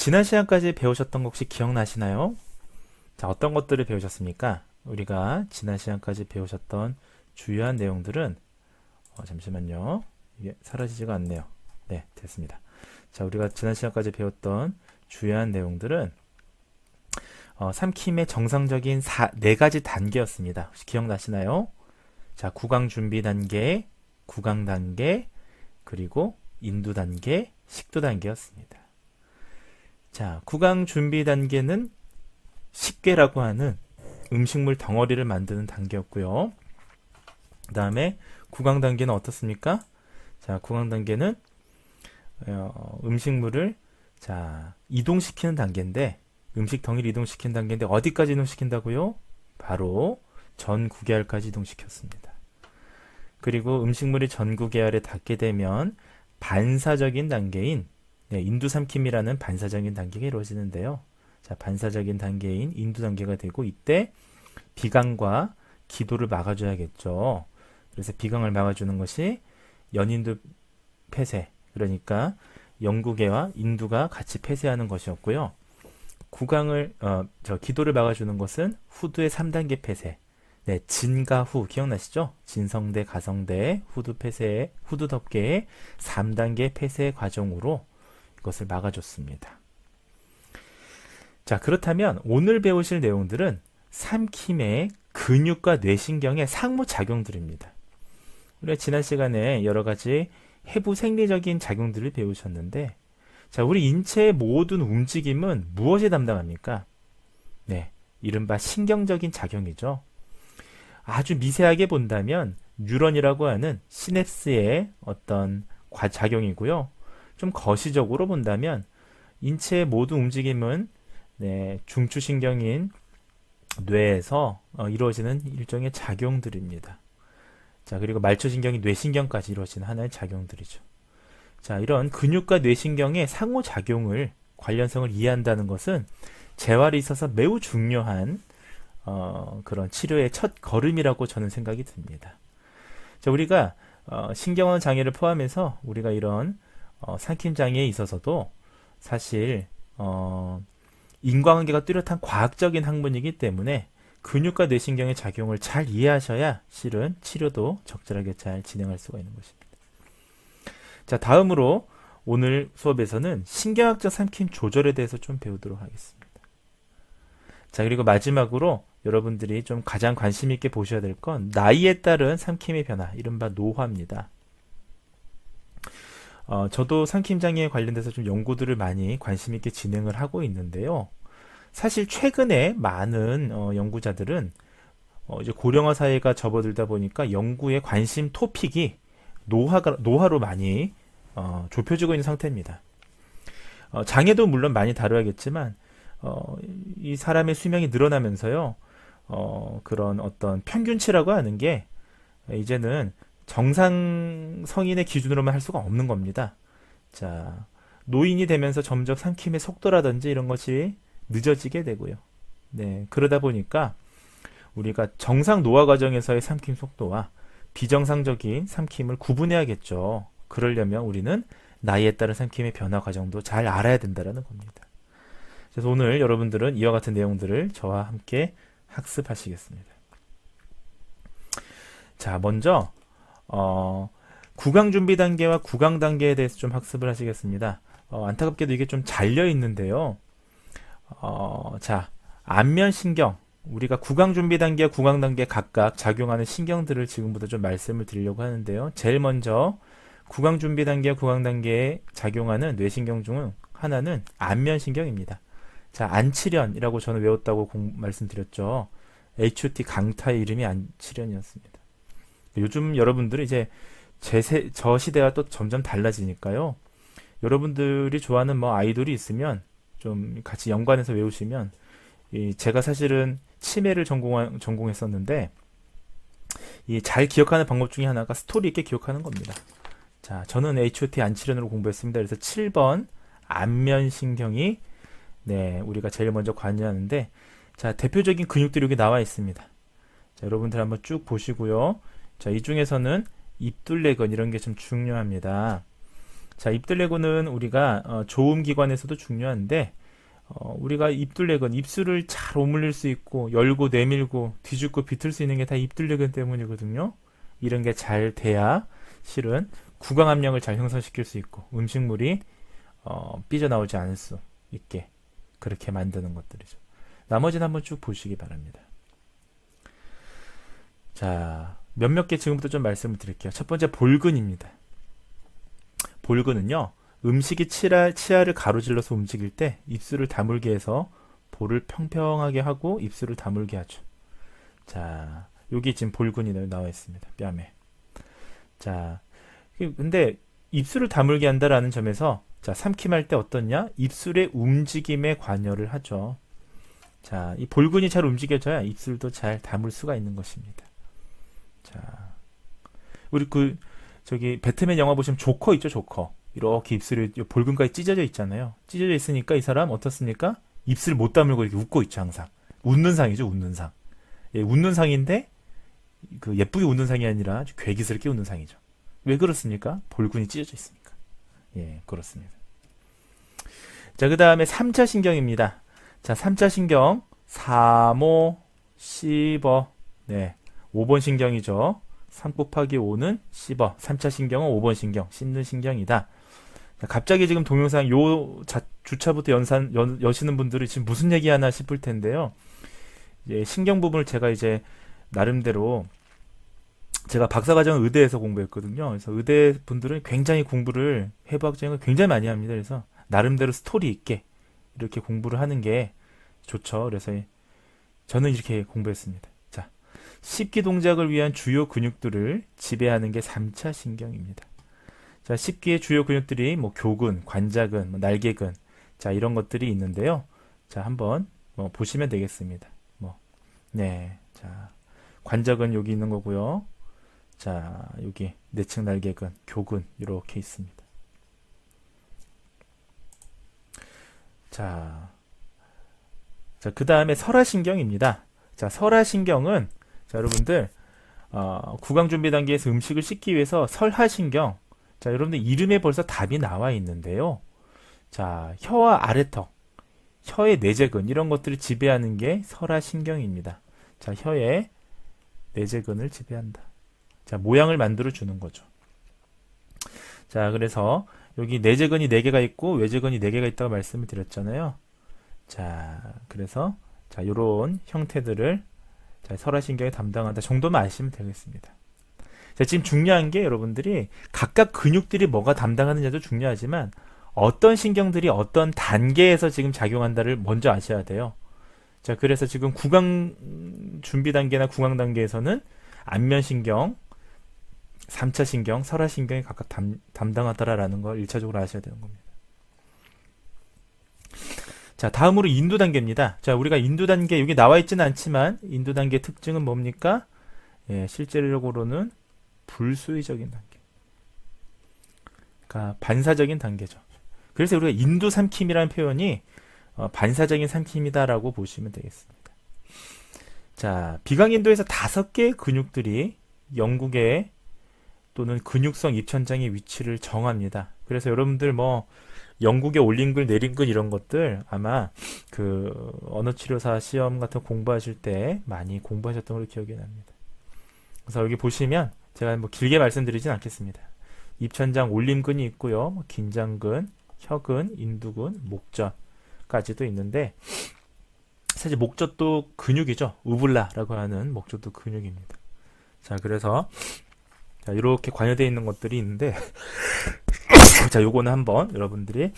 지난 시간까지 배우셨던 거 혹시 기억나시나요? 자, 어떤 것들을 배우셨습니까? 우리가 지난 시간까지 배우셨던 주요한 내용들은 잠시만요. 이게 사라지지가 않네요. 네, 됐습니다. 자, 우리가 지난 시간까지 배웠던 주요한 내용들은 삼킴의 정상적인 네 가지 단계였습니다. 혹시 기억나시나요? 자, 구강 준비 단계, 구강 단계, 그리고 인두 단계, 식도 단계였습니다. 자, 구강 준비 단계는 식괴라고 하는 음식물 덩어리를 만드는 단계였고요. 그 다음에 구강 단계는 어떻습니까? 자, 구강 단계는 음식물을 이동시키는 단계인데, 음식 덩이를 이동시키는 단계인데 어디까지 이동시킨다고요? 바로 전구개알까지 이동시켰습니다. 그리고 음식물이 전구개알에 닿게 되면 반사적인 단계인 인두삼킴이라는 반사적인 단계가 이루어지는데요. 자, 반사적인 단계인 인두 단계가 되고, 이때 비강과 기도를 막아줘야겠죠. 그래서 비강을 막아주는 것이 연인두 폐쇄, 그러니까 영구계와 인두가 같이 폐쇄하는 것이었고요. 기도를 막아주는 것은 후두의 3단계 폐쇄. 네, 진가후 기억나시죠? 진성대, 가성대, 후두 폐쇄, 후두 덮개의 3단계 폐쇄 과정으로 이것을 막아줬습니다. 자, 그렇다면 오늘 배우실 내용들은 삼킴의 근육과 뇌신경의 상호작용들입니다. 우리가 지난 시간에 여러 가지 해부 생리적인 작용들을 배우셨는데, 자, 우리 인체의 모든 움직임은 무엇이 담당합니까? 네, 이른바 신경적인 작용이죠. 아주 미세하게 본다면 뉴런이라고 하는 시냅스의 어떤 작용이고요. 좀 거시적으로 본다면 인체의 모든 움직임은 중추신경인 뇌에서 이루어지는 일종의 작용들입니다. 자, 그리고 말초신경이 뇌신경까지 이루어지는 하나의 작용들이죠. 자, 이런 근육과 뇌신경의 상호작용을, 관련성을 이해한다는 것은 재활에 있어서 매우 중요한 그런 치료의 첫 걸음이라고 저는 생각이 듭니다. 자, 우리가 신경원 장애를 포함해서 우리가 이런 삼킴 장애에 있어서도 사실 인과관계가 뚜렷한 과학적인 학문이기 때문에 근육과 뇌신경의 작용을 잘 이해하셔야 실은 치료도 적절하게 잘 진행할 수가 있는 것입니다. 자, 다음으로 오늘 수업에서는 신경학적 삼킴 조절에 대해서 좀 배우도록 하겠습니다. 자, 그리고 마지막으로 여러분들이 좀 가장 관심 있게 보셔야 될 건 나이에 따른 삼킴의 변화, 이른바 노화입니다. 저도 삼킴 장애에 관련돼서 좀 연구들을 많이 관심 있게 진행을 하고 있는데요. 사실 최근에 많은 연구자들은 이제 고령화 사회가 접어들다 보니까 연구의 관심 토픽이 노화로 많이 좁혀지고 있는 상태입니다. 장애도 물론 많이 다뤄야겠지만 이 사람의 수명이 늘어나면서요, 그런 어떤 평균치라고 하는 게 이제는 정상 성인의 기준으로만 할 수가 없는 겁니다. 자, 노인이 되면서 점점 삼킴의 속도라든지 이런 것이 늦어지게 되고요. 네, 그러다 보니까 우리가 정상 노화 과정에서의 삼킴 속도와 비정상적인 삼킴을 구분해야겠죠. 그러려면 우리는 나이에 따른 삼킴의 변화 과정도 잘 알아야 된다는 겁니다. 그래서 오늘 여러분들은 이와 같은 내용들을 저와 함께 학습하시겠습니다. 자, 먼저 구강 준비 단계와 구강 단계에 대해서 좀 학습을 하시겠습니다. 안타깝게도 이게 좀 잘려 있는데요. 자, 안면신경, 우리가 구강 준비 단계와 구강 단계 각각 작용하는 신경들을 지금부터 좀 말씀을 드리려고 하는데요. 제일 먼저 구강 준비 단계와 구강 단계에 작용하는 뇌신경 중 하나는 안면신경입니다. 자, 안치련이라고 저는 외웠다고 말씀드렸죠. HOT 강타의 이름이 안치련이었습니다. 요즘 여러분들이 이제 저 시대와 또 점점 달라지니까요. 여러분들이 좋아하는 아이돌이 있으면 좀 같이 연관해서 외우시면, 제가 사실은 치매를 전공했었는데 잘 기억하는 방법 중에 하나가 스토리 있게 기억하는 겁니다. 자, 저는 HOT 안치련으로 공부했습니다. 그래서 7번 안면신경이 우리가 제일 먼저 관여하는데, 자, 대표적인 근육들이 여기 나와 있습니다. 자, 여러분들 한번 쭉 보시고요. 자, 이 중에서는 입둘레근 이런 게 좀 중요합니다. 자, 입둘레근은 우리가 조음기관에서도 중요한데 우리가 입둘레근, 입술을 잘 오물릴 수 있고 열고 내밀고 뒤집고 비틀 수 있는 게 다 입둘레근 때문이거든요. 이런 게 잘 돼야 실은 구강 압력을 잘 형성시킬 수 있고 음식물이 삐져나오지 않을 수 있게 그렇게 만드는 것들이죠. 나머지는 한번 쭉 보시기 바랍니다. 자, 몇몇 개 지금부터 좀 말씀을 드릴게요. 첫 번째 볼근입니다. 볼근은요, 음식이 치아를 가로질러서 움직일 때 입술을 다물게 해서 볼을 평평하게 하고 입술을 다물게 하죠. 자, 여기 지금 볼근이 나와 있습니다. 뺨에. 자, 근데 입술을 다물게 한다라는 점에서 자, 삼킴할 때 어떻냐? 입술의 움직임에 관여를 하죠. 자, 이 볼근이 잘 움직여져야 입술도 잘 다물 수가 있는 것입니다. 자, 우리 저기 배트맨 영화 보시면 조커 있죠, 조커. 이렇게 입술이 볼근까지 찢어져 있잖아요. 찢어져 있으니까 이 사람 어떻습니까? 입술 못 다물고 이렇게 웃고 있죠, 항상. 웃는 상이죠, 웃는 상. 예, 웃는 상인데 그 예쁘게 웃는 상이 아니라 아주 괴기스럽게 웃는 상이죠. 왜 그렇습니까? 볼근이 찢어져 있으니까. 예, 그렇습니다. 자, 그 다음에 3차 신경입니다. 자, 3차 신경 3호 씹어. 네, 5번 신경이죠. 3 곱하기 5는 씹어. 3차 신경은 5번 신경, 씹는 신경이다. 자, 갑자기 지금 동영상 주차부터 여시는 분들이 지금 무슨 얘기하나 싶을 텐데요. 예, 신경 부분을 제가 이제 나름대로 제가 박사과정을 의대에서 공부했거든요. 그래서 의대 분들은 굉장히 공부를 해부학적인 걸 굉장히 많이 합니다. 그래서 나름대로 스토리 있게 이렇게 공부를 하는 게 좋죠. 그래서 저는 이렇게 공부했습니다. 자, 씹기 동작을 위한 주요 근육들을 지배하는 게 3차 신경입니다. 자, 씹기의 주요 근육들이 뭐 교근, 관자근, 뭐 날개근, 자, 이런 것들이 있는데요. 자, 한번 보시면 되겠습니다. 네, 자, 관자근 여기 있는 거고요. 자, 여기 내측 날개근, 교근 이렇게 있습니다. 자, 그 다음에 설화신경입니다. 자, 설화신경은 자, 여러분들 구강 준비 단계에서 음식을 씹기 위해서 설하신경. 자, 여러분들 이름에 벌써 답이 나와 있는데요. 자, 혀와 아래턱, 혀의 내재근 이런 것들을 지배하는 게 설화신경입니다. 자, 혀의 내재근을 지배한다. 자, 모양을 만들어 주는 거죠. 자, 그래서 여기 내재근이 4개가 있고 외재근이 4개가 있다고 말씀을 드렸잖아요. 자, 그래서 자, 요런 형태들을 자, 설화신경이 담당한다 정도만 아시면 되겠습니다. 자, 지금 중요한 게 여러분들이 각각 근육들이 뭐가 담당하느냐도 중요하지만 어떤 신경들이 어떤 단계에서 지금 작용한다를 먼저 아셔야 돼요. 자, 그래서 지금 구강 준비 단계나 구강 단계에서는 안면신경, 3차 신경, 설화신경이 각각 담당하더라라는 걸 1차적으로 아셔야 되는 겁니다. 자, 다음으로 인두 단계입니다. 자, 우리가 인두 단계 여기 나와 있지는 않지만 인두 단계 특징은 뭡니까? 예, 실제적으로는 불수의적인 단계. 그러니까 반사적인 단계죠. 그래서 우리가 인두 삼킴이라는 표현이 반사적인 삼킴이다라고 보시면 되겠습니다. 자, 비강인도에서 5개의 근육들이 영국의 또는 근육성 입천장의 위치를 정합니다. 그래서 여러분들 영국의 올림근, 내림근 이런 것들 아마 그 언어치료사 시험 같은 거 공부하실 때 많이 공부하셨던 걸로 기억이 납니다. 그래서 여기 보시면 제가 길게 말씀드리진 않겠습니다. 입천장 올림근이 있고요. 긴장근, 혀근, 인두근, 목젖까지도 있는데 사실 목젖도 근육이죠. 우블라라고 하는 목젖도 근육입니다. 자, 그래서 자, 이렇게 관여되어 있는 것들이 있는데 자, 요거는 한번 여러분들이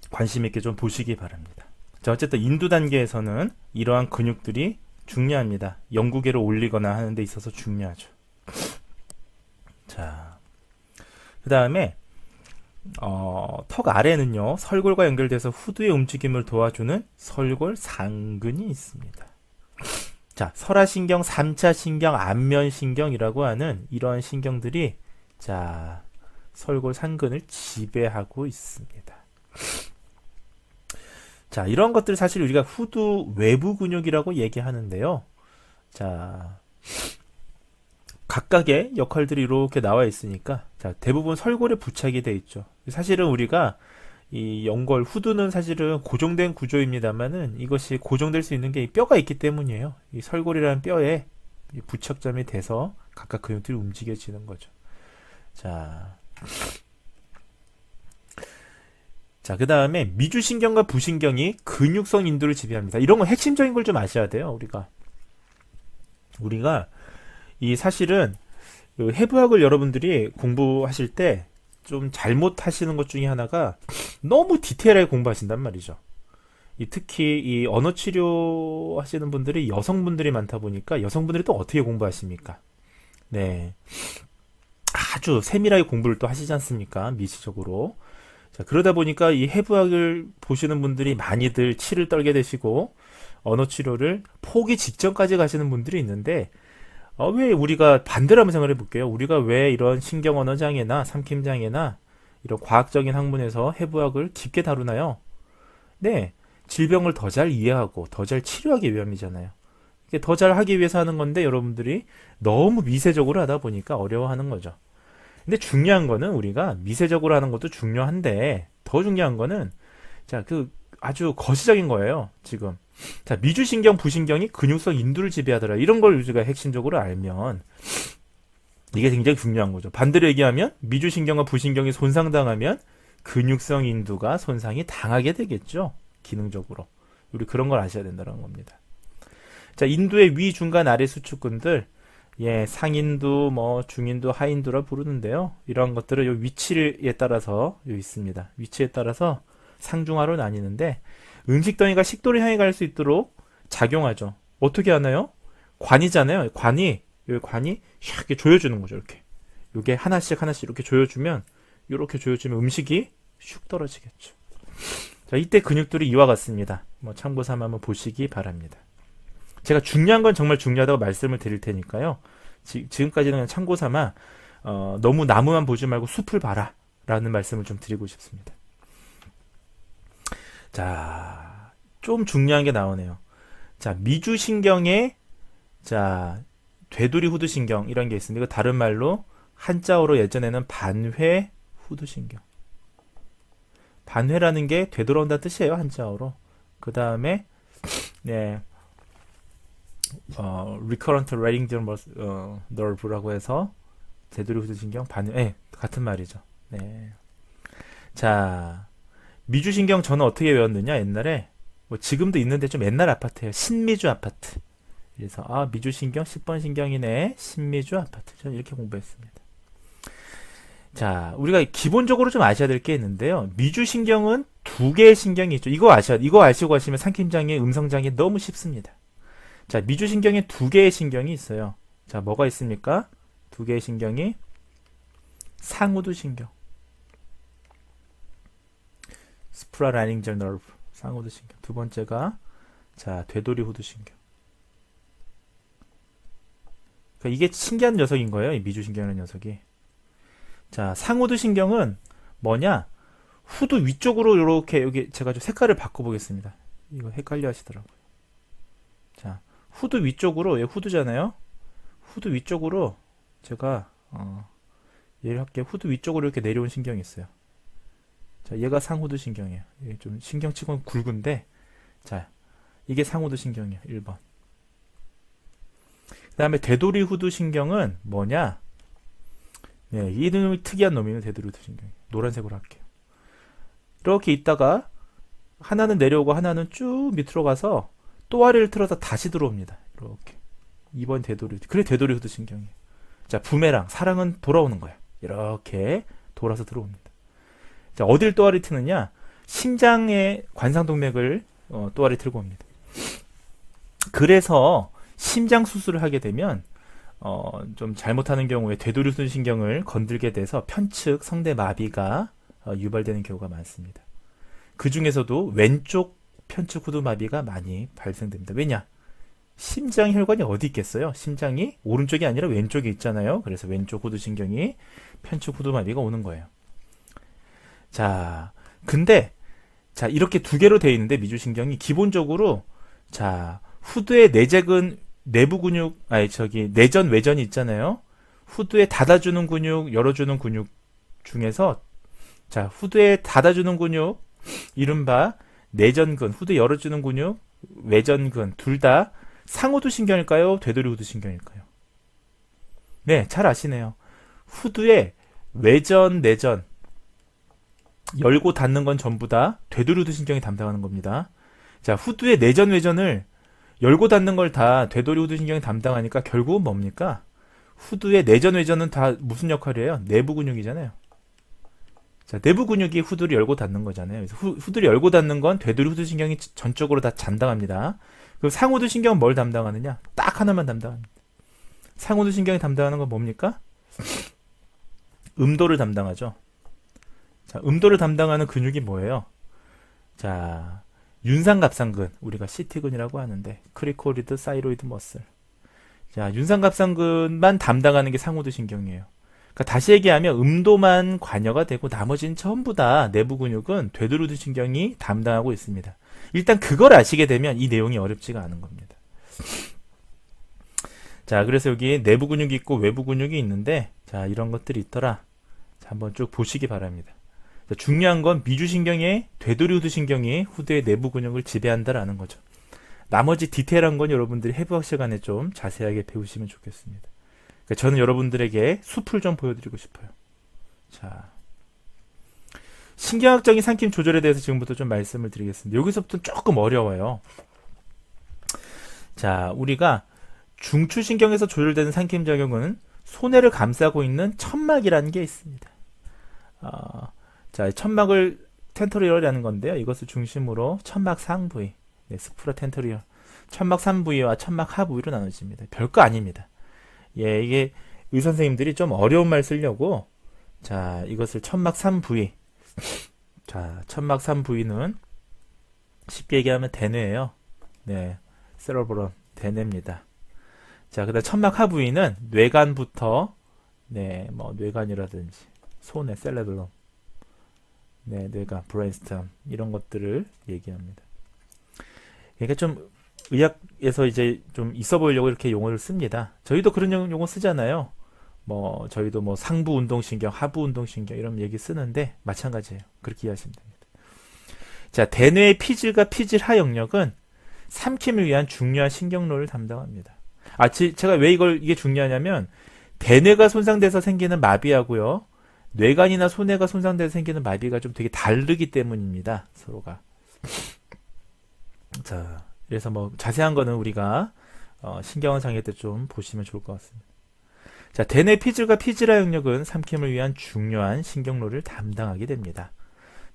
관심 있게 좀 보시기 바랍니다. 자, 어쨌든 인두 단계에서는 이러한 근육들이 중요합니다. 영구계를 올리거나 하는 데 있어서 중요하죠. 자, 그 다음에 턱 아래는요, 설골과 연결돼서 후두의 움직임을 도와주는 설골 상근이 있습니다. 자, 설화신경, 3차 신경, 안면신경이라고 하는 이러한 신경들이 자, 설골 상근을 지배하고 있습니다. 자, 이런 것들 사실 우리가 후두 외부 근육이라고 얘기하는데요. 자, 각각의 역할들이 이렇게 나와 있으니까 자, 대부분 설골에 부착이 되어 있죠. 사실은 우리가 이 연골, 후두는 사실은 고정된 구조입니다만은 이것이 고정될 수 있는 게 이 뼈가 있기 때문이에요. 이 설골이라는 뼈에 이 부착점이 돼서 각각 근육들이 움직여지는 거죠. 자, 그 다음에 미주신경과 부신경이 근육성 인두를 지배합니다. 이런 건 핵심적인 걸 좀 아셔야 돼요. 우리가 이 사실은 그 해부학을 여러분들이 공부하실 때 좀 잘못하시는 것 중에 하나가 너무 디테일하게 공부하신단 말이죠. 특히 이 언어 치료 하시는 분들이 여성분들이 많다 보니까 여성분들이 또 어떻게 공부하십니까? 네. 아주 세밀하게 공부를 또 하시지 않습니까? 미시적으로. 자, 그러다 보니까 이 해부학을 보시는 분들이 많이들 치를 떨게 되시고 언어 치료를 포기 직전까지 가시는 분들이 있는데 왜 우리가 반대로 한번 생각해 볼게요. 우리가 왜 이런 신경 언어 장애나 삼킴 장애나 이런 과학적인 학문에서 해부학을 깊게 다루나요? 네. 질병을 더 잘 이해하고 더 잘 치료하기 위함이잖아요. 더 잘 하기 위해서 하는 건데 여러분들이 너무 미세적으로 하다 보니까 어려워하는 거죠. 근데 중요한 거는 우리가 미세적으로 하는 것도 중요한데 더 중요한 거는 아주 거시적인 거예요. 지금 미주신경, 부신경이 근육성 인두를 지배하더라. 이런 걸 우리가 핵심적으로 알면 이게 굉장히 중요한 거죠. 반대로 얘기하면 미주신경과 부신경이 손상당하면 근육성 인두가 손상이 당하게 되겠죠. 기능적으로. 우리 그런 걸 아셔야 된다는 겁니다. 자, 인두의 위, 중간, 아래 수축근들, 상인두, 중인두, 하인두라 부르는데요. 이러한 것들은 요 위치에 따라서 있습니다. 위치에 따라서 상중하로 나뉘는데 음식덩이가 식도를 향해 갈 수 있도록 작용하죠. 어떻게 하나요? 관이잖아요. 관이 이렇게 조여주는 거죠. 이게 하나씩 이렇게 조여주면 음식이 슉 떨어지겠죠. 자, 이때 근육들이 이와 같습니다. 참고 삼아 한번 보시기 바랍니다. 제가 중요한 건 정말 중요하다고 말씀을 드릴 테니까요. 지금까지는 그냥 참고 삼아 너무 나무만 보지 말고 숲을 봐라 라는 말씀을 좀 드리고 싶습니다. 자, 좀 중요한 게 나오네요. 자, 미주신경에 되돌이 후두신경 이런 게 있습니다. 이거 다른 말로 한자어로 예전에는 반회 후두신경. 반회라는 게 되돌아온다는 뜻이에요. 한자어로. 그 다음에 recurrent laryngeal nerve라고 해서 되돌이 후두신경 반회 같은 말이죠. 네. 자, 미주신경 저는 어떻게 외웠느냐 옛날에 지금도 있는데 좀 옛날 아파트예요. 신미주 아파트. 그래서 미주신경 10번 신경이네. 신미주 아파트. 저는 이렇게 공부했습니다. 자, 우리가 기본적으로 좀 아셔야 될 게 있는데요. 미주신경은 두 개의 신경이 있죠. 이거 아시고 하시면 삼킴장애, 음성장애 너무 쉽습니다. 자, 미주신경에 두 개의 신경이 있어요. 자, 뭐가 있습니까? 두 개의 신경이 상우두신경. 스프라라닝젤 너브, 상우두신경. 두 번째가 되돌이 후두신경. 그러니까 이게 신기한 녀석인 거예요. 이 미주신경이라는 녀석이. 자, 상우두신경은 뭐냐? 후두 위쪽으로 이렇게 여기 제가 좀 색깔을 바꿔보겠습니다. 이거 헷갈려 하시더라고요. 자, 후두 위쪽으로, 얘 후두잖아요. 후두 위쪽으로 제가 얘를 할게요. 후두 위쪽으로 이렇게 내려온 신경이 있어요. 자, 얘가 상후두 신경이에요. 이게 좀 신경치고는 굵은데, 자, 이게 상후두 신경이에요. 1번. 그 다음에 되돌이 후두 신경은 뭐냐? 네, 이 놈이 특이한 놈이에요. 되돌이 후두 신경. 노란색으로 할게요. 이렇게 있다가 하나는 내려오고 하나는 쭉 밑으로 가서 또아리를 틀어서 다시 들어옵니다. 이렇게. 2번 되돌이 후두. 그래 되돌이 후두 신경이에요. 자, 부메랑 사랑은 돌아오는 거야. 이렇게 돌아서 들어옵니다. 자, 어딜 또아리 트느냐? 심장의 관상동맥을 또아리 틀고 옵니다. 그래서 심장 수술을 하게 되면 좀 잘못하는 경우에 되돌이 후두 신경을 건들게 돼서 편측 성대 마비가 유발되는 경우가 많습니다. 그 중에서도 왼쪽 편측 후두 마비가 많이 발생됩니다. 왜냐? 심장 혈관이 어디 있겠어요? 심장이 오른쪽이 아니라 왼쪽에 있잖아요. 그래서 왼쪽 후두 신경이 편측 후두 마비가 오는 거예요. 자, 근데 이렇게 두 개로 되어 있는데 미주신경이 기본적으로 후두의 내재근 내부 근육 내전 외전이 있잖아요. 후두에 닫아주는 근육, 열어주는 근육 중에서 자, 후두에 닫아주는 근육, 이른바 내전근, 후두 열어주는 근육, 외전근, 둘 다 상우두 신경일까요? 되돌이 후두 신경일까요? 네, 잘 아시네요. 후두의 외전, 내전, 열고 닫는 건 전부 다 되돌이 후두 신경이 담당하는 겁니다. 자, 후두의 내전, 외전을 열고 닫는 걸 다 되돌이 후두 신경이 담당하니까 결국은 뭡니까? 후두의 내전, 외전은 다 무슨 역할이에요? 내부 근육이잖아요. 자, 내부 근육이 후두를 열고 닫는 거잖아요. 그래서 후두를 열고 닫는 건 되돌이 후두 신경이 전적으로 다 담당합니다. 그럼 상후두 신경은 뭘 담당하느냐? 딱 하나만 담당합니다. 상후두 신경이 담당하는 건 뭡니까? 음도를 담당하죠. 자, 음도를 담당하는 근육이 뭐예요? 자, 윤상갑상근, 우리가 시티근이라고 하는데 크리코리드 사이로이드 머슬. 자, 윤상갑상근만 담당하는 게 상후두 신경이에요. 그러니까 다시 얘기하면 음도만 관여가 되고 나머지는 전부 다 내부 근육은 되돌이 후두 신경이 담당하고 있습니다. 일단 그걸 아시게 되면 이 내용이 어렵지가 않은 겁니다. 자, 그래서 여기 내부 근육이 있고 외부 근육이 있는데, 자, 이런 것들이 있더라. 자, 한번 쭉 보시기 바랍니다. 자, 중요한 건 미주신경의 되돌이 후두 신경이 후두의 내부 근육을 지배한다라는 거죠. 나머지 디테일한 건 여러분들이 해부학 시간에 좀 자세하게 배우시면 좋겠습니다. 그러니까 저는 여러분들에게 숲을 좀 보여드리고 싶어요. 자, 신경학적인 삼킴 조절에 대해서 지금부터 좀 말씀을 드리겠습니다. 여기서부터 조금 어려워요. 자, 우리가 중추신경에서 조절되는 삼킴 작용은 손해를 감싸고 있는 천막이라는 게 있습니다. 자, 천막을 텐토리얼이라는 건데요. 이것을 중심으로 천막 상부위, 네, 스프라 텐토리얼, 천막 상부위와 천막 하부위로 나눠집니다. 별거 아닙니다. 예, 이게 의선생님들이 좀 어려운 말 쓰려고, 자, 이것을 천막 3부위. 자, 천막 3부위는 쉽게 얘기하면 대뇌예요. 네, 세러브럼, 대뇌입니다. 자, 그 다음 천막 하부위는 뇌간부터, 네, 뭐, 뇌간이라든지, 손의 셀레블럼, 네, 뇌간, 브레인스텀, 이런 것들을 얘기합니다. 그러니까 좀, 의학에서 이제 좀 있어 보이려고 이렇게 용어를 씁니다. 저희도 그런 용어 쓰잖아요. 뭐 저희도 뭐 상부 운동신경, 하부 운동신경 이런 얘기 쓰는데 마찬가지예요. 그렇게 이해하시면 됩니다. 자, 대뇌의 피질과 피질하 영역은 삼킴을 위한 중요한 신경로를 담당합니다. 제가 왜 이게 중요하냐면 대뇌가 손상돼서 생기는 마비하고요, 뇌간이나 손해가 손상돼서 생기는 마비가 좀 되게 다르기 때문입니다. 서로가. 자, 그래서 뭐 자세한 거는 우리가 신경원 장애 때 좀 보시면 좋을 것 같습니다. 자, 대뇌 피질과 피질하 영역은 삼킴을 위한 중요한 신경로를 담당하게 됩니다.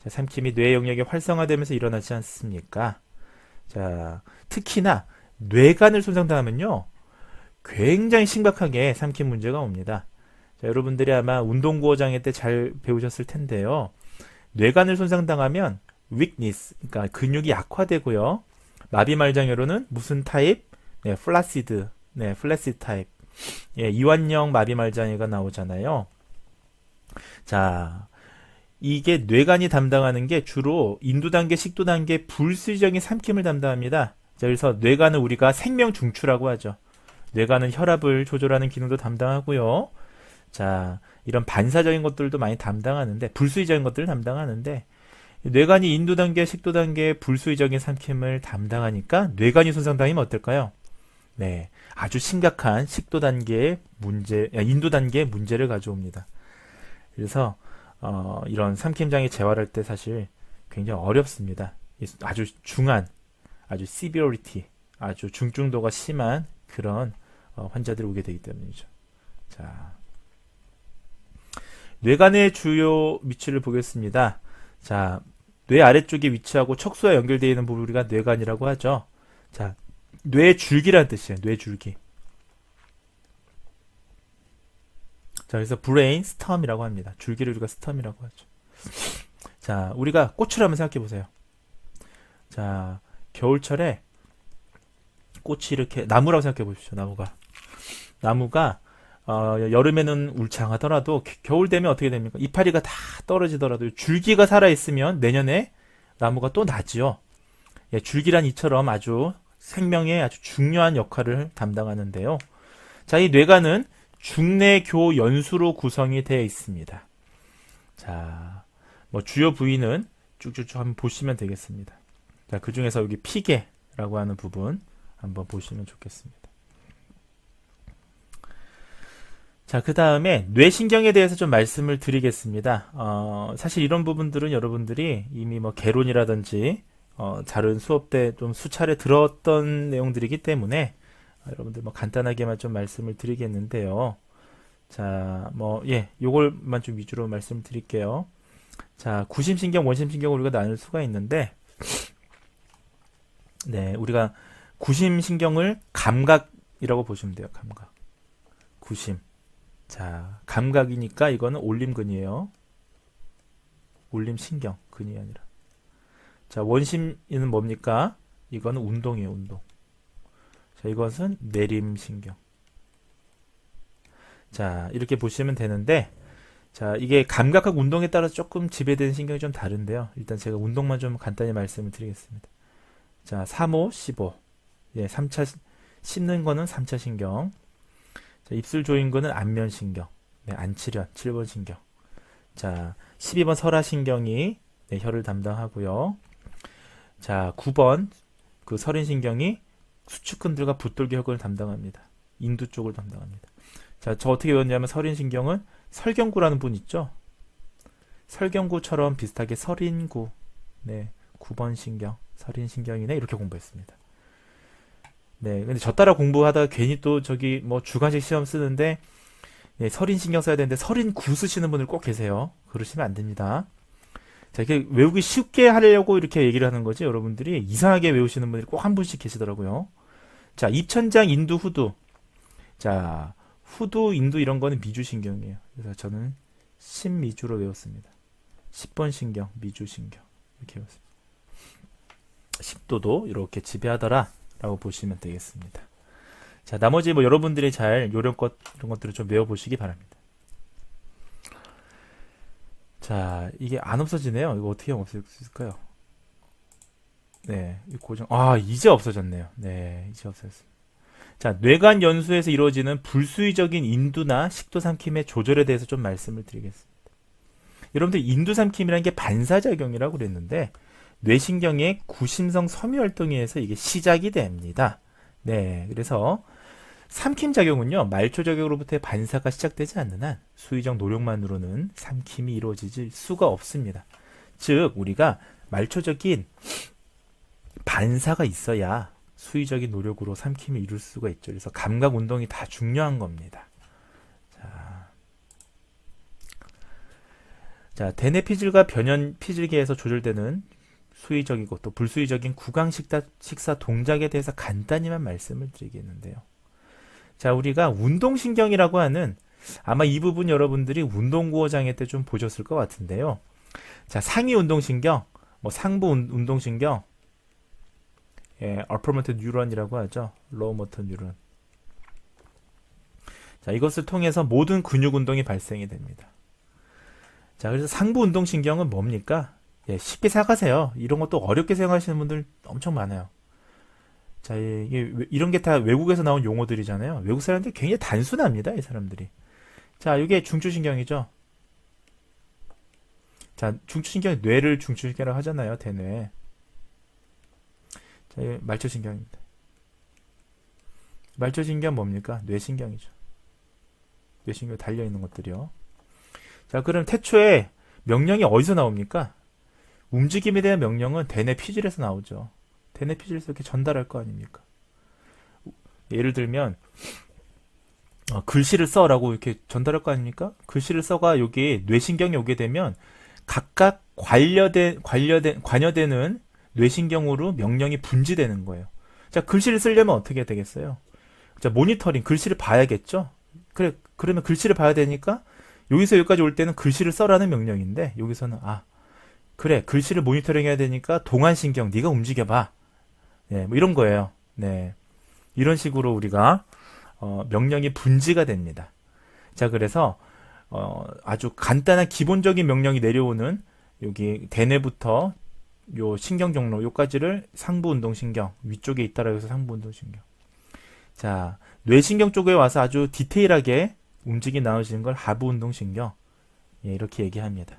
자, 삼킴이 뇌 영역에 활성화되면서 일어나지 않습니까? 자, 특히나 뇌간을 손상당하면요, 굉장히 심각하게 삼킴 문제가 옵니다. 자, 여러분들이 아마 운동구호 장애 때 잘 배우셨을 텐데요. 뇌간을 손상당하면 weakness, 그러니까 근육이 약화되고요. 마비말장애로는 무슨 타입? 네, 플라시드. 네, 플래시드 타입. 예, 이완형 마비말장애가 나오잖아요. 자, 이게 뇌간이 담당하는 게 주로 인두단계, 식도단계 불수의적인 삼킴을 담당합니다. 자, 그래서 뇌간은 우리가 생명중추라고 하죠. 뇌간은 혈압을 조절하는 기능도 담당하고요. 자, 이런 반사적인 것들도 많이 담당하는데, 불수의적인 것들을 담당하는데, 뇌간이 인두단계, 식도단계 불수의적인 삼킴을 담당하니까 뇌간이 손상당하면 어떨까요? 네, 아주 심각한 식도단계의 문제, 인두단계의 문제를 가져옵니다. 그래서 이런 삼킴장애 재활할 때 사실 굉장히 어렵습니다. 아주 중한, 아주 severity, 아주 중증도가 심한 그런 환자들이 오게 되기 때문이죠. 자, 뇌간의 주요 위치를 보겠습니다. 자, 뇌 아래쪽에 위치하고 척수와 연결되어 있는 부분을 우리가 뇌간이라고 하죠. 자, 뇌줄기라는 뜻이에요. 뇌줄기. 자, 그래서 브레인 스텀이라고 합니다. 줄기를 우리가 스텀이라고 하죠. 자, 우리가 꽃을 한번 생각해 보세요. 자, 겨울철에 꽃이 이렇게, 나무라고 생각해 보십시오. 나무가 여름에는 울창하더라도 겨울 되면 어떻게 됩니까? 이파리가 다 떨어지더라도 줄기가 살아있으면 내년에 나무가 또 나지요. 예, 줄기란 이처럼 아주 생명의 아주 중요한 역할을 담당하는데요. 자, 이 뇌간은 중뇌교 연수로 구성이 되어 있습니다. 자, 뭐 주요 부위는 쭉쭉쭉 한번 보시면 되겠습니다. 자, 그 중에서 여기 피계라고 하는 부분 한번 보시면 좋겠습니다. 자, 그 다음에 뇌신경에 대해서 좀 말씀을 드리겠습니다. 사실 이런 부분들은 여러분들이 이미 뭐 개론이라든지 다른 수업 때 좀 수차례 들었던 내용들이기 때문에 여러분들 뭐 간단하게만 좀 말씀을 드리겠는데요. 자, 뭐 요걸만 좀 위주로 말씀을 드릴게요. 자, 구심신경, 원심신경을 우리가 나눌 수가 있는데, 네, 우리가 구심신경을 감각이라고 보시면 돼요. 감각. 구심. 자, 감각이니까 이거는 올림근이에요. 올림신경, 근이 아니라. 자, 원심은 뭡니까? 이거는 운동이에요, 운동. 자, 이것은 내림신경. 자, 이렇게 보시면 되는데, 자, 이게 감각하고 운동에 따라서 조금 지배되는 신경이 좀 다른데요. 일단 제가 운동만 좀 간단히 말씀을 드리겠습니다. 자, 3호, 15. 예, 3차, 씹는 거는 3차 신경. 자, 입술 조인 거는 안면신경. 네, 안치련, 7번 신경. 자, 12번 설화신경이 네, 혀를 담당하고요. 자, 9번 그 설인신경이 수축근들과 붓돌기 혈근을 담당합니다. 인두 쪽을 담당합니다. 자, 저 어떻게 외웠냐면 설인신경은 설경구라는 분 있죠? 설경구처럼 비슷하게 설인구. 네, 9번 신경, 설인신경이네. 이렇게 공부했습니다. 네, 근데 저 따라 공부하다가 괜히 또 저기 뭐 주관식 시험 쓰는데 예, 설인신경 써야 되는데 설인구 쓰시는 분들 꼭 계세요. 그러시면 안 됩니다. 자, 이렇게 외우기 쉽게 하려고 이렇게 얘기를 하는 거지. 여러분들이 이상하게 외우시는 분들이 꼭 한 분씩 계시더라고요. 자, 입천장, 인두, 후두. 자, 후두, 인두 이런 거는 미주신경이에요. 그래서 저는 신미주로 외웠습니다. 10번 신경, 미주신경. 이렇게 외웠습니다. 10도도 이렇게 지배하더라 라고 보시면 되겠습니다. 자, 나머지 뭐 여러분들이 잘 요령껏 이런 것들을 좀 외워보시기 바랍니다. 자, 이게 안 없어지네요. 이거 어떻게 하면 없어질 수 있을까요? 네, 이 고정. 이제 없어졌네요. 네, 이제 없어졌습니다. 자, 뇌관 연수에서 이루어지는 불수의적인 인두나 식도 삼킴의 조절에 대해서 좀 말씀을 드리겠습니다. 여러분들 인두 삼킴이라는 게 반사작용이라고 그랬는데 뇌신경의 구심성 섬유활동에 의해서 이게 시작이 됩니다. 네, 그래서 삼킴작용은요, 말초작용으로부터의 반사가 시작되지 않는 한 수의적 노력만으로는 삼킴이 이루어질 수가 없습니다. 즉, 우리가 말초적인 반사가 있어야 수의적인 노력으로 삼킴을 이룰 수가 있죠. 그래서 감각 운동이 다 중요한 겁니다. 자, 대뇌 피질과 변연 피질계에서 조절되는 수의적이고 또 불수의적인 구강 식사 동작에 대해서 간단히만 말씀을 드리겠는데요. 자, 우리가 운동신경이라고 하는 아마 이 부분 여러분들이 운동구호 장애 때 좀 보셨을 것 같은데요. 자, 상위 운동신경, 뭐 상부 운동신경, 예, upper motor neuron이라고 하죠. lower motor neuron. 자, 이것을 통해서 모든 근육 운동이 발생이 됩니다. 자, 그래서 상부 운동신경은 뭡니까? 예, 쉽게 생각하세요. 이런 것도 어렵게 생각하시는 분들 엄청 많아요. 자, 이런 게 다 외국에서 나온 용어들이잖아요. 외국 사람들이 굉장히 단순합니다, 이 사람들이. 자, 이게 중추신경이죠. 자, 중추신경이 뇌를 중추신경이라고 하잖아요, 대뇌. 자, 이게 말초신경입니다. 말초신경 뭡니까? 뇌신경이죠. 뇌신경에 달려있는 것들이요. 자, 그럼 태초에 명령이 어디서 나옵니까? 움직임에 대한 명령은 대뇌 피질에서 나오죠. 대뇌 피질에서 이렇게 전달할 거 아닙니까? 예를 들면 글씨를 써라고 이렇게 전달할 거 아닙니까? 글씨를 써가 여기 뇌신경이 오게 되면 각각 관여되는 뇌신경으로 명령이 분지되는 거예요. 자, 글씨를 쓰려면 어떻게 되겠어요? 자, 모니터링, 글씨를 봐야겠죠? 그래, 그러면 글씨를 봐야 되니까 여기서 여기까지 올 때는 글씨를 써라는 명령인데 여기서는 그래, 글씨를 모니터링 해야 되니까 동안신경 네가 움직여봐. 네, 뭐 이런 거예요. 네, 이런 식으로 우리가 명령이 분지가 됩니다. 자, 그래서 아주 간단한 기본적인 명령이 내려오는 여기 대뇌부터 요 신경 경로 요까지를 상부 운동신경 위쪽에 있다라고 해서 상부 운동신경. 자, 뇌신경 쪽에 와서 아주 디테일하게 움직이 나오시는 걸 하부 운동신경. 예, 이렇게 얘기합니다.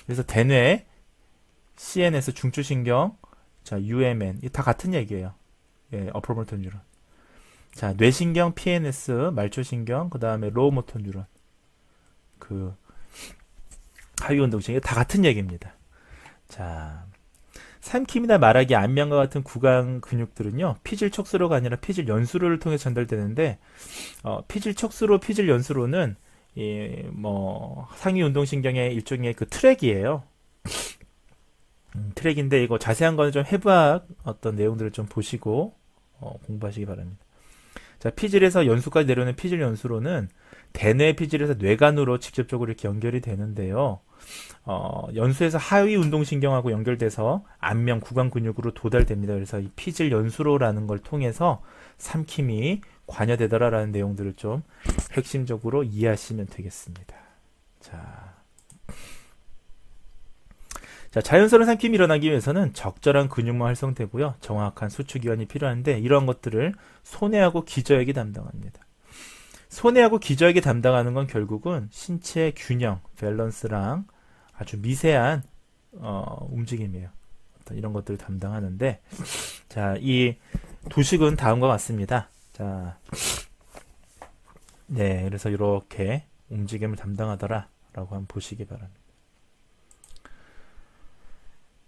그래서 대뇌, CNS 중추신경, 자, UMN 이 다 같은 얘기예요. 예, 어퍼 모터 뉴런. 자, 뇌신경, PNS, 말초신경, 그 다음에 로우 모터 뉴런. 그 하위 운동신경 다 같은 얘기입니다. 자, 삼킴이나 말하기, 안면과 같은 구강 근육들은요, 피질 척수로가 아니라 피질 연수로를 통해 전달되는데, 피질 척수로, 피질 연수로는 상위 운동신경의 일종의 그 트랙이에요. 트랙인데 이거 자세한 거는 좀 해부학 어떤 내용들을 좀 보시고 공부하시기 바랍니다. 자, 피질에서 연수까지 내려오는 피질 연수로는 대뇌 피질에서 뇌간으로 직접적으로 이렇게 연결이 되는데요. 연수에서 하위 운동신경하고 연결돼서 안면 구강 근육으로 도달됩니다. 그래서 이 피질 연수로라는 걸 통해서 삼킴이 관여되더라라는 내용들을 좀 핵심적으로 이해하시면 되겠습니다. 자, 자연스러운 삼킴이 일어나기 위해서는 적절한 근육만 활성되고요. 정확한 수축기관이 필요한데 이러한 것들을 손해하고 기저액이 담당합니다. 손해하고 기저액이 담당하는 건 결국은 신체 균형, 밸런스랑 아주 미세한 움직임이에요. 이런 것들을 담당하는데 자, 이 도식은 다음과 같습니다. 자, 네, 그래서 이렇게 움직임을 담당하더라라고 한번 보시기 바랍니다.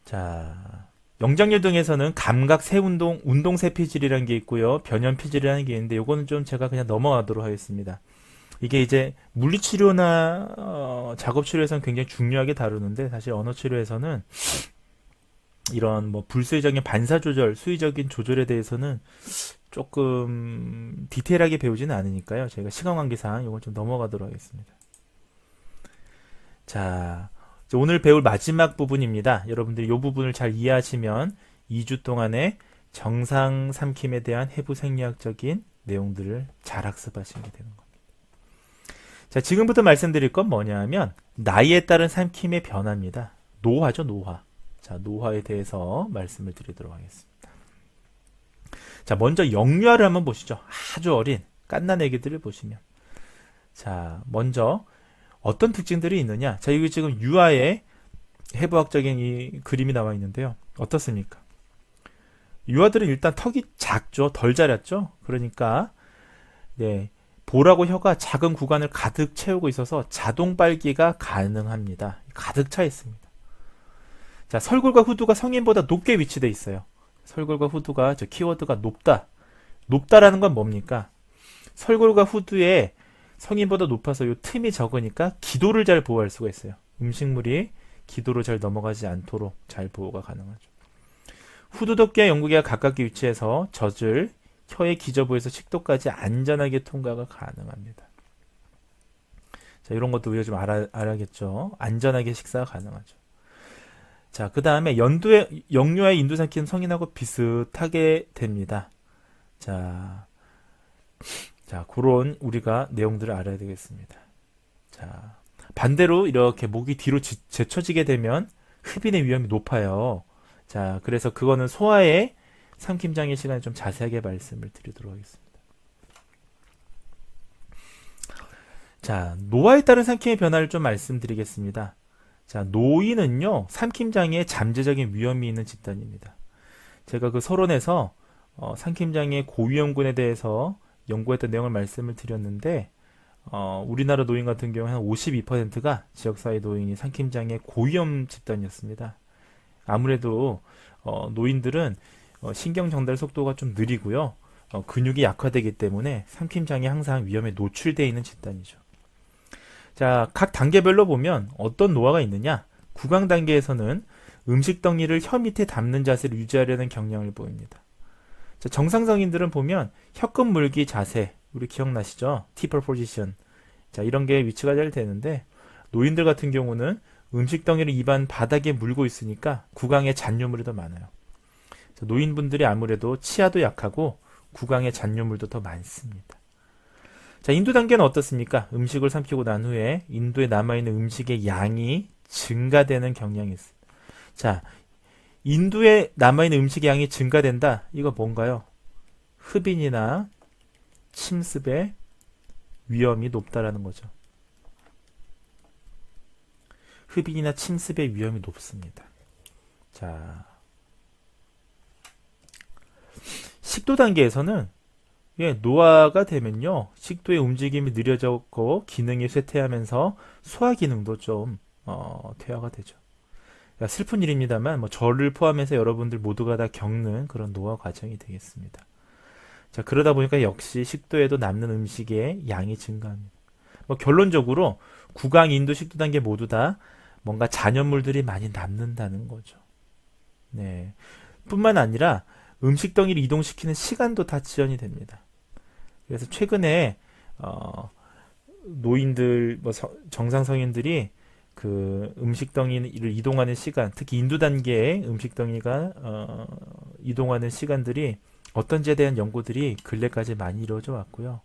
자, 영장류 등에서는 감각 세운동, 운동세피질이라는 게 있고요. 변연피질이라는 게 있는데 요거는 좀 제가 그냥 넘어가도록 하겠습니다. 이게 이제 물리치료나 작업치료에서는 굉장히 중요하게 다루는데 사실 언어치료에서는 이런 뭐 불수의적인 반사조절, 수의적인 조절에 대해서는 조금 디테일하게 배우지는 않으니까요. 저희가 시간 관계상 이걸 좀 넘어가도록 하겠습니다. 자, 오늘 배울 마지막 부분입니다. 여러분들이 이 부분을 잘 이해하시면 2주 동안의 정상 삼킴에 대한 해부 생리학적인 내용들을 잘 학습하시게 되는 겁니다. 자, 지금부터 말씀드릴 건 뭐냐 하면 나이에 따른 삼킴의 변화입니다. 노화죠, 노화. 자, 노화에 대해서 말씀을 드리도록 하겠습니다. 자, 먼저 영유아를 한번 보시죠. 아주 어린 갓난 애기들을 보시면 자, 먼저 어떤 특징들이 있느냐? 자, 이거 지금 유아의 해부학적인 이 그림이 나와 있는데요. 어떻습니까? 유아들은 일단 턱이 작죠. 덜 자랐죠. 그러니까 네, 볼하고 혀가 작은 구간을 가득 채우고 있어서 자동 빨기가 가능합니다. 가득 차 있습니다. 자, 설골과 후두가 성인보다 높게 위치되어 있어요. 설골과 후두가 저 키워드가 높다. 높다라는 건 뭡니까? 설골과 후두에 성인보다 높아서 요 틈이 적으니까 기도를 잘 보호할 수가 있어요. 음식물이 기도로 잘 넘어가지 않도록 잘 보호가 가능하죠. 후두덕기와 영구기가 가깝게 위치해서 젖을 혀의 기저부에서 식도까지 안전하게 통과가 가능합니다. 자, 이런 것도 우리가 좀 알아야겠죠. 안전하게 식사가 가능하죠. 자, 그 다음에 영유아의 인두삼키는 성인하고 비슷하게 됩니다. 자, 그런 우리가 내용들을 알아야 되겠습니다. 자, 반대로 이렇게 목이 뒤로 제쳐지게 되면 흡인의 위험이 높아요. 자, 그래서 그거는 소아의 삼킴장애 시간에 좀 자세하게 말씀을 드리도록 하겠습니다. 자, 노화에 따른 삼킴의 변화를 좀 말씀드리겠습니다. 자, 노인은요, 삼킴장애에 잠재적인 위험이 있는 집단입니다. 제가 그 서론에서 삼킴장애 고위험군에 대해서 연구했던 내용을 말씀을 드렸는데 우리나라 노인 같은 경우는 한 52%가 지역사회 노인이 삼킴장애 고위험 집단이었습니다. 아무래도 노인들은 신경 전달 속도가 좀 느리고요. 근육이 약화되기 때문에 삼킴장애 항상 위험에 노출되어 있는 집단이죠. 자, 각 단계별로 보면 어떤 노화가 있느냐? 구강 단계에서는 음식 덩이를 혀 밑에 담는 자세를 유지하려는 경향을 보입니다. 자, 정상 성인들은 보면 혀끝 물기 자세, 우리 기억나시죠? 티퍼 포지션. 자, 이런 게 위치가 잘 되는데 노인들 같은 경우는 음식 덩이를 입안 바닥에 물고 있으니까 구강에 잔유물이 더 많아요. 자, 노인분들이 아무래도 치아도 약하고 구강에 잔유물도 더 많습니다. 자, 인두 단계는 어떻습니까? 음식을 삼키고 난 후에 인두에 남아있는 음식의 양이 증가되는 경향이 있습니다. 자, 인두에 남아있는 음식의 양이 증가된다. 이거 뭔가요? 흡인이나 침습의 위험이 높다라는 거죠. 흡인이나 침습의 위험이 높습니다. 자, 식도 단계에서는 노화가 되면요, 식도의 움직임이 느려졌고 기능이 쇠퇴하면서 소화 기능도 좀 퇴화가 되죠. 그러니까 슬픈 일입니다만 저를 포함해서 여러분들 모두가 다 겪는 그런 노화 과정이 되겠습니다. 자, 그러다 보니까 역시 식도에도 남는 음식의 양이 증가합니다. 결론적으로 구강, 인도, 식도 단계 모두 다 뭔가 잔여물들이 많이 남는다는 거죠. 네. 뿐만 아니라 음식 덩이를 이동시키는 시간도 다 지연이 됩니다. 그래서 최근에 노인들, 정상 성인들이 그 음식 덩이를 이동하는 시간, 특히 인도 단계의 음식 덩이가 이동하는 시간들이 어떤지에 대한 연구들이 근래까지 많이 이루어져 왔고요.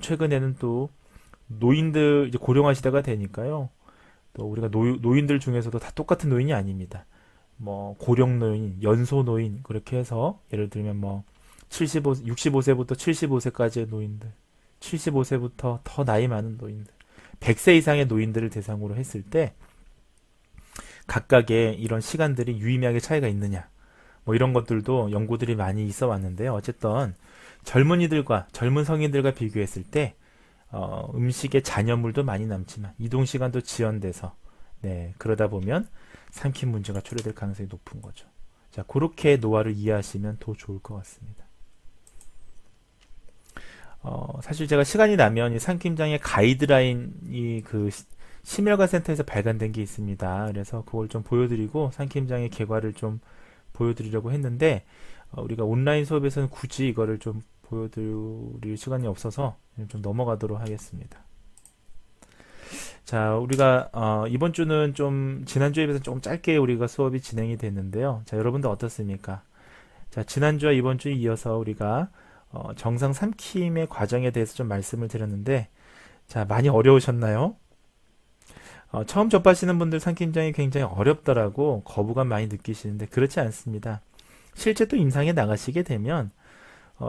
최근에는 또 노인들 이제 고령화 시대가 되니까요. 또 우리가 노인들 중에서도 다 똑같은 노인이 아닙니다. 고령 노인, 연소 노인 그렇게 해서 예를 들면 65세부터 75세까지의 노인들, 75세부터 더 나이 많은 노인들, 100세 이상의 노인들을 대상으로 했을 때 각각의 이런 시간들이 유의미하게 차이가 있느냐, 이런 것들도 연구들이 많이 있어 왔는데요. 어쨌든 젊은 성인들과 비교했을 때 음식에 잔여물도 많이 남지만 이동 시간도 지연돼서 그러다 보면 삼킴 문제가 초래될 가능성이 높은 거죠. 자, 그렇게 노화를 이해하시면 더 좋을 것 같습니다. 사실 제가 시간이 나면 이 삼킴장애 가이드라인이 그 심혈관 센터에서 발간된 게 있습니다. 그래서 그걸 좀 보여드리고 삼킴장애 결과를 좀 보여드리려고 했는데 우리가 온라인 수업에서는 굳이 이거를 좀 보여드릴 시간이 없어서 좀 넘어가도록 하겠습니다. 자, 우리가 이번 주는 좀 지난주에 비해서 조금 짧게 우리가 수업이 진행이 됐는데요. 자, 여러분들 어떻습니까? 자, 지난주와 이번 주에 이어서 우리가 정상 삼킴의 과정에 대해서 좀 말씀을 드렸는데, 자, 많이 어려우셨나요? 처음 접하시는 분들 삼킴장이 굉장히 어렵더라고 거부감 많이 느끼시는데 그렇지 않습니다. 실제 또 임상에 나가시게 되면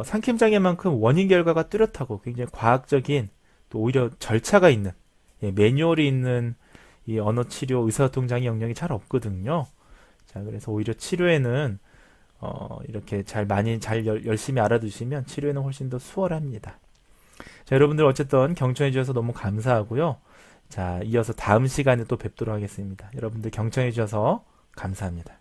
삼킴장애만큼 원인 결과가 뚜렷하고 굉장히 과학적인 또 오히려 절차가 있는 매뉴얼이 있는 이 언어치료 의사소통장애 영역이 잘 없거든요. 자, 그래서 오히려 치료에는 이렇게 열심히 알아두시면 치료에는 훨씬 더 수월합니다. 자, 여러분들 어쨌든 경청해 주셔서 너무 감사하고요. 자, 이어서 다음 시간에 또 뵙도록 하겠습니다. 여러분들 경청해 주셔서 감사합니다.